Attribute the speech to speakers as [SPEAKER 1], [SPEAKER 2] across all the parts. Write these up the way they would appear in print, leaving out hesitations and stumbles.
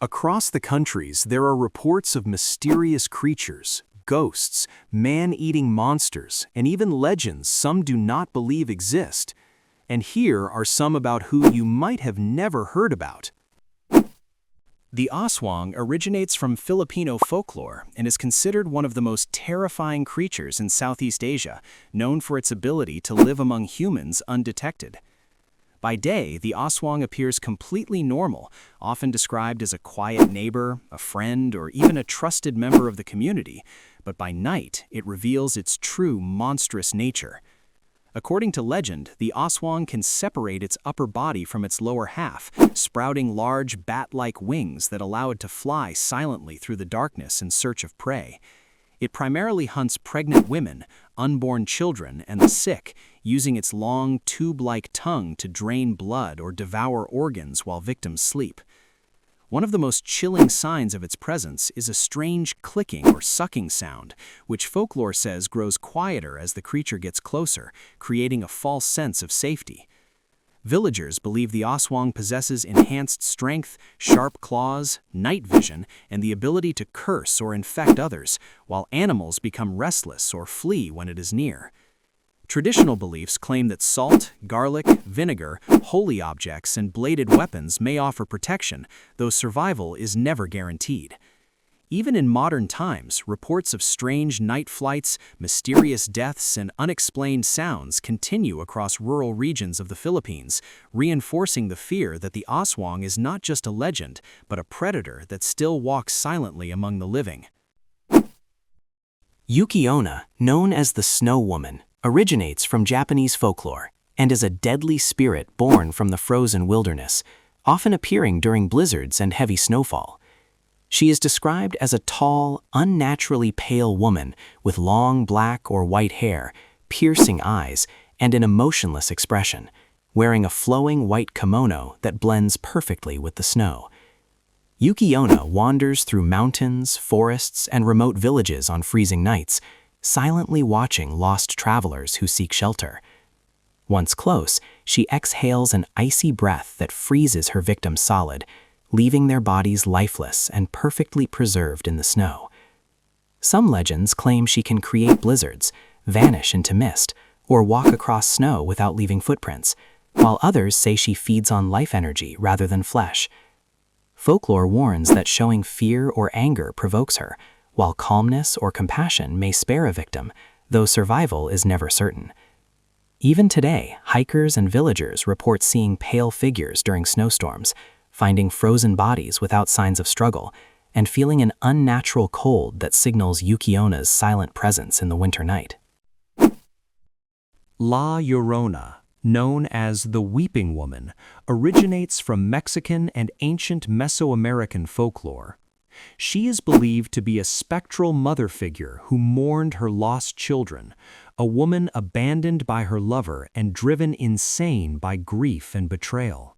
[SPEAKER 1] Across the countries, there are reports of mysterious creatures, ghosts, man-eating monsters, and even legends some do not believe exist. And here are some about who you might have never heard about. The aswang originates from Filipino folklore and is considered one of the most terrifying creatures in Southeast Asia, known for its ability to live among humans undetected. By day, the aswang appears completely normal, often described as a quiet neighbor, a friend, or even a trusted member of the community, but by night, it reveals its true monstrous nature. According to legend, the aswang can separate its upper body from its lower half, sprouting large bat-like wings that allow it to fly silently through the darkness in search of prey. It primarily hunts pregnant women, unborn children, and the sick, using its long, tube-like tongue to drain blood or devour organs while victims sleep. One of the most chilling signs of its presence is a strange clicking or sucking sound, which folklore says grows quieter as the creature gets closer, creating a false sense of safety. Villagers believe the aswang possesses enhanced strength, sharp claws, night vision, and the ability to curse or infect others, while animals become restless or flee when it is near. Traditional beliefs claim that salt, garlic, vinegar, holy objects, and bladed weapons may offer protection, though survival is never guaranteed. Even in modern times, reports of strange night flights, mysterious deaths, and unexplained sounds continue across rural regions of the Philippines, reinforcing the fear that the aswang is not just a legend, but a predator that still walks silently among the living.
[SPEAKER 2] Yuki-onna, known as the Snow Woman, originates from Japanese folklore and is a deadly spirit born from the frozen wilderness, often appearing during blizzards and heavy snowfall. She is described as a tall, unnaturally pale woman with long black or white hair, piercing eyes, and an emotionless expression, wearing a flowing white kimono that blends perfectly with the snow. Yuki-onna wanders through mountains, forests, and remote villages on freezing nights, silently watching lost travelers who seek shelter. Once close, she exhales an icy breath that freezes her victims solid, leaving their bodies lifeless and perfectly preserved in the snow. Some legends claim she can create blizzards, vanish into mist, or walk across snow without leaving footprints, while others say she feeds on life energy rather than flesh. Folklore warns that showing fear or anger provokes her, while calmness or compassion may spare a victim, though survival is never certain. Even today, hikers and villagers report seeing pale figures during snowstorms, finding frozen bodies without signs of struggle, and feeling an unnatural cold that signals Yuki-onna's silent presence in the winter night.
[SPEAKER 1] La Llorona, known as the Weeping Woman, originates from Mexican and ancient Mesoamerican folklore. She is believed to be a spectral mother figure who mourned her lost children, a woman abandoned by her lover and driven insane by grief and betrayal.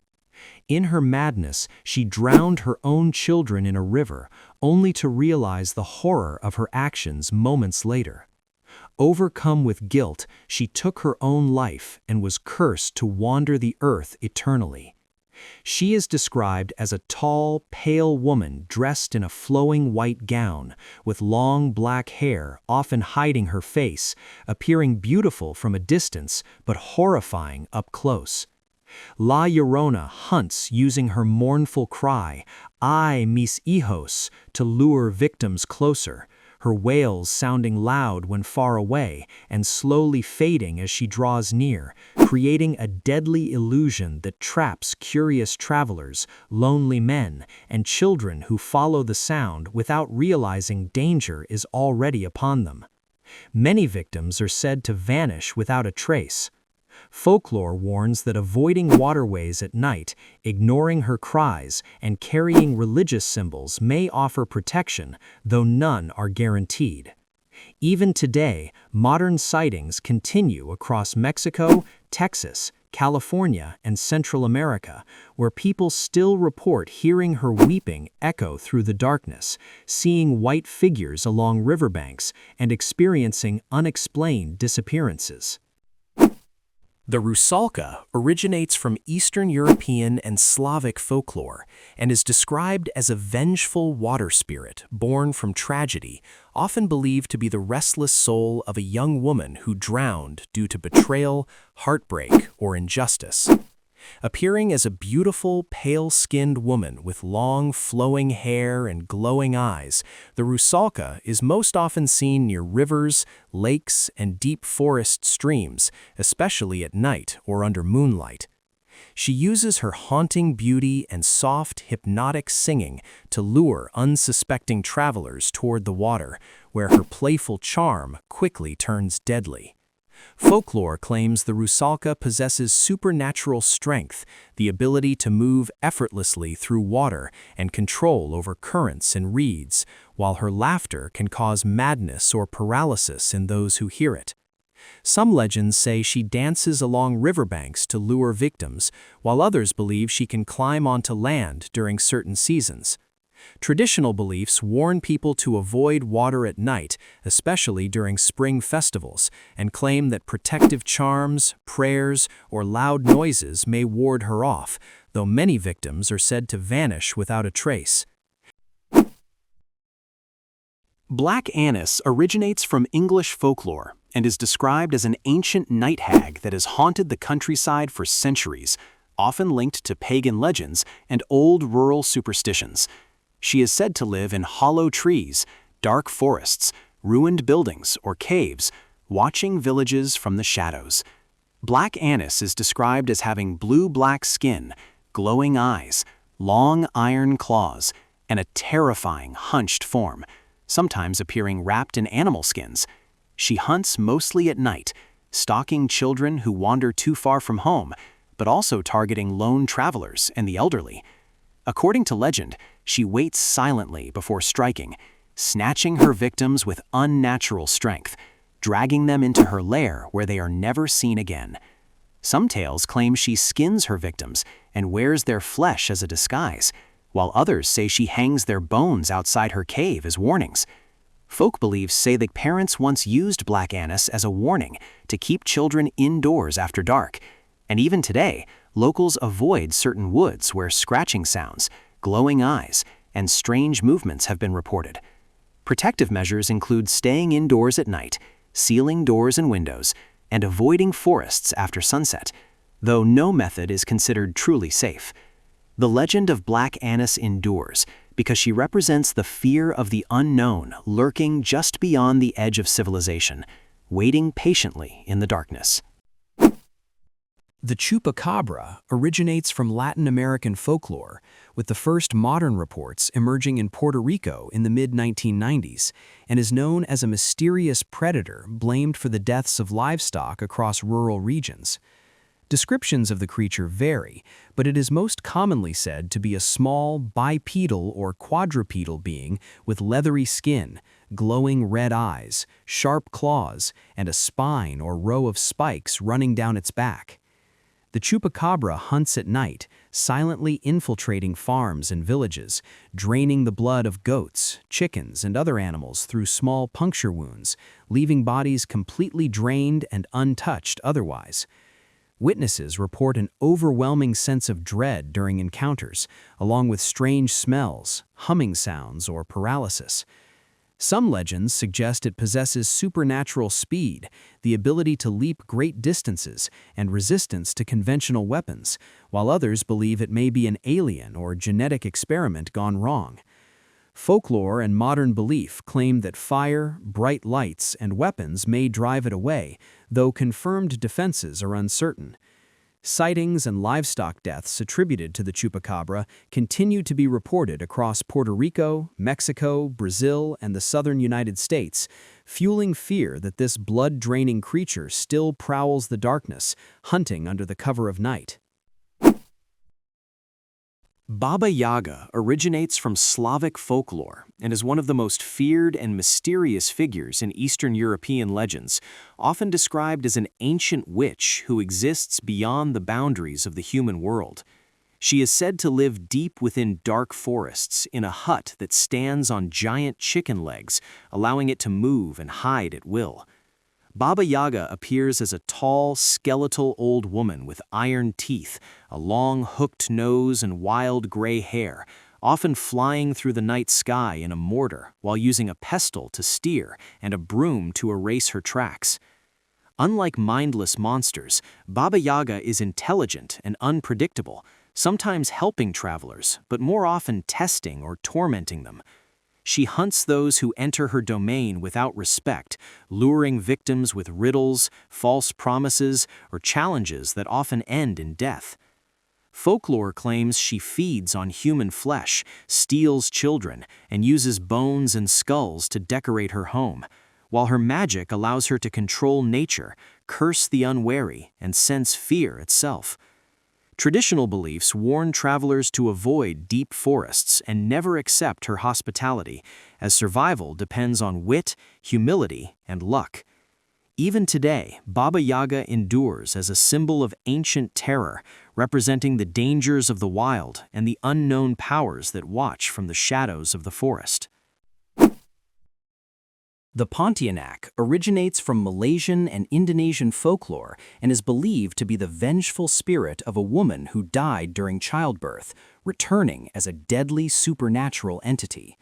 [SPEAKER 1] In her madness, she drowned her own children in a river, only to realize the horror of her actions moments later. Overcome with guilt, she took her own life and was cursed to wander the earth eternally. She is described as a tall, pale woman dressed in a flowing white gown, with long black hair often hiding her face, appearing beautiful from a distance but horrifying up close. La Llorona hunts using her mournful cry, "Ay, mis hijos," to lure victims closer, her wails sounding loud when far away and slowly fading as she draws near, creating a deadly illusion that traps curious travelers, lonely men, and children who follow the sound without realizing danger is already upon them. Many victims are said to vanish without a trace. Folklore warns that avoiding waterways at night, ignoring her cries, and carrying religious symbols may offer protection, though none are guaranteed. Even today, modern sightings continue across Mexico, Texas, California, and Central America, where people still report hearing her weeping echo through the darkness, seeing white figures along riverbanks, and experiencing unexplained disappearances. The rusalka originates from Eastern European and Slavic folklore and is described as a vengeful water spirit born from tragedy, often believed to be the restless soul of a young woman who drowned due to betrayal, heartbreak, or injustice. Appearing as a beautiful, pale-skinned woman with long, flowing hair and glowing eyes, the rusalka is most often seen near rivers, lakes, and deep forest streams, especially at night or under moonlight. She uses her haunting beauty and soft, hypnotic singing to lure unsuspecting travelers toward the water, where her playful charm quickly turns deadly. Folklore claims the rusalka possesses supernatural strength, the ability to move effortlessly through water and control over currents and reeds, while her laughter can cause madness or paralysis in those who hear it. Some legends say she dances along riverbanks to lure victims, while others believe she can climb onto land during certain seasons. Traditional beliefs warn people to avoid water at night, especially during spring festivals, and claim that protective charms, prayers, or loud noises may ward her off, though many victims are said to vanish without a trace.
[SPEAKER 2] Black Annis originates from English folklore and is described as an ancient night hag that has haunted the countryside for centuries, often linked to pagan legends and old rural superstitions. She is said to live in hollow trees, dark forests, ruined buildings, or caves, watching villages from the shadows. Black Annis is described as having blue-black skin, glowing eyes, long iron claws, and a terrifying hunched form, sometimes appearing wrapped in animal skins. She hunts mostly at night, stalking children who wander too far from home, but also targeting lone travelers and the elderly. According to legend, she waits silently before striking, snatching her victims with unnatural strength, dragging them into her lair where they are never seen again. Some tales claim she skins her victims and wears their flesh as a disguise, while others say she hangs their bones outside her cave as warnings. Folk beliefs say that parents once used Black Annis as a warning to keep children indoors after dark, and even today, locals avoid certain woods where scratching sounds, glowing eyes, and strange movements have been reported. Protective measures include staying indoors at night, sealing doors and windows, and avoiding forests after sunset, though no method is considered truly safe. The legend of Black Annis endures because she represents the fear of the unknown lurking just beyond the edge of civilization, waiting patiently in the darkness.
[SPEAKER 1] The chupacabra originates from Latin American folklore, with the first modern reports emerging in Puerto Rico in the mid-1990s, and is known as a mysterious predator blamed for the deaths of livestock across rural regions. Descriptions of the creature vary, but it is most commonly said to be a small bipedal or quadrupedal being with leathery skin, glowing red eyes, sharp claws, and a spine or row of spikes running down its back. The chupacabra hunts at night, silently infiltrating farms and villages, draining the blood of goats, chickens, and other animals through small puncture wounds, leaving bodies completely drained and untouched otherwise. Witnesses report an overwhelming sense of dread during encounters, along with strange smells, humming sounds, or paralysis. Some legends suggest it possesses supernatural speed, the ability to leap great distances, and resistance to conventional weapons, while others believe it may be an alien or genetic experiment gone wrong. Folklore and modern belief claim that fire, bright lights, and weapons may drive it away, though confirmed defenses are uncertain. Sightings and livestock deaths attributed to the chupacabra continue to be reported across Puerto Rico, Mexico, Brazil, and the southern United States, fueling fear that this blood-draining creature still prowls the darkness, hunting under the cover of night. Baba Yaga originates from Slavic folklore and is one of the most feared and mysterious figures in Eastern European legends, often described as an ancient witch who exists beyond the boundaries of the human world. She is said to live deep within dark forests in a hut that stands on giant chicken legs, allowing it to move and hide at will. Baba Yaga appears as a tall, skeletal old woman with iron teeth, a long hooked nose and wild gray hair, often flying through the night sky in a mortar while using a pestle to steer and a broom to erase her tracks. Unlike mindless monsters, Baba Yaga is intelligent and unpredictable, sometimes helping travelers, but more often testing or tormenting them. She hunts those who enter her domain without respect, luring victims with riddles, false promises, or challenges that often end in death. Folklore claims she feeds on human flesh, steals children, and uses bones and skulls to decorate her home, while her magic allows her to control nature, curse the unwary, and sense fear itself. Traditional beliefs warn travelers to avoid deep forests and never accept her hospitality, as survival depends on wit, humility, and luck. Even today, Baba Yaga endures as a symbol of ancient terror, representing the dangers of the wild and the unknown powers that watch from the shadows of the forest. The Pontianak originates from Malaysian and Indonesian folklore and is believed to be the vengeful spirit of a woman who died during childbirth, returning as a deadly supernatural entity.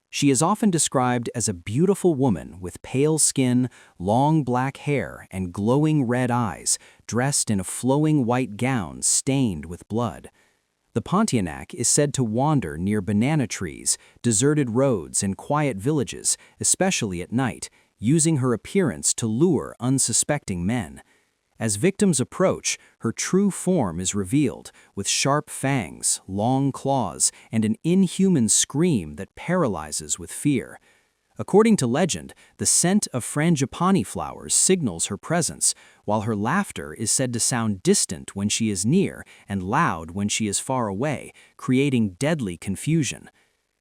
[SPEAKER 1] She is often described as a beautiful woman with pale skin, long black hair, and glowing red eyes, dressed in a flowing white gown stained with blood. The Pontianak is said to wander near banana trees, deserted roads, and quiet villages, especially at night, using her appearance to lure unsuspecting men. As victims approach, her true form is revealed, with sharp fangs, long claws, and an inhuman scream that paralyzes with fear. According to legend, the scent of frangipani flowers signals her presence, while her laughter is said to sound distant when she is near and loud when she is far away, creating deadly confusion.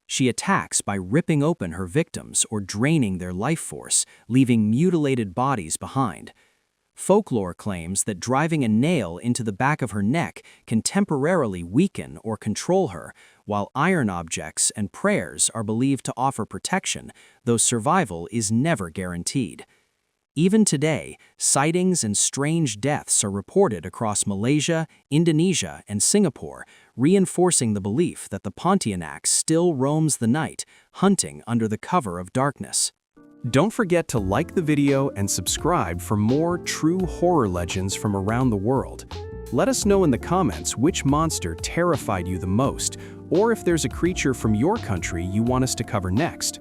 [SPEAKER 1] She attacks by ripping open her victims or draining their life force, leaving mutilated bodies behind. Folklore claims that driving a nail into the back of her neck can temporarily weaken or control her, while iron objects and prayers are believed to offer protection, though survival is never guaranteed. Even today, sightings and strange deaths are reported across Malaysia, Indonesia, and Singapore, reinforcing the belief that the Pontianak still roams the night, hunting under the cover of darkness. Don't forget to like the video and subscribe for more true horror legends from around the world. Let us know in the comments which monster terrified you the most, or if there's a creature from your country you want us to cover next.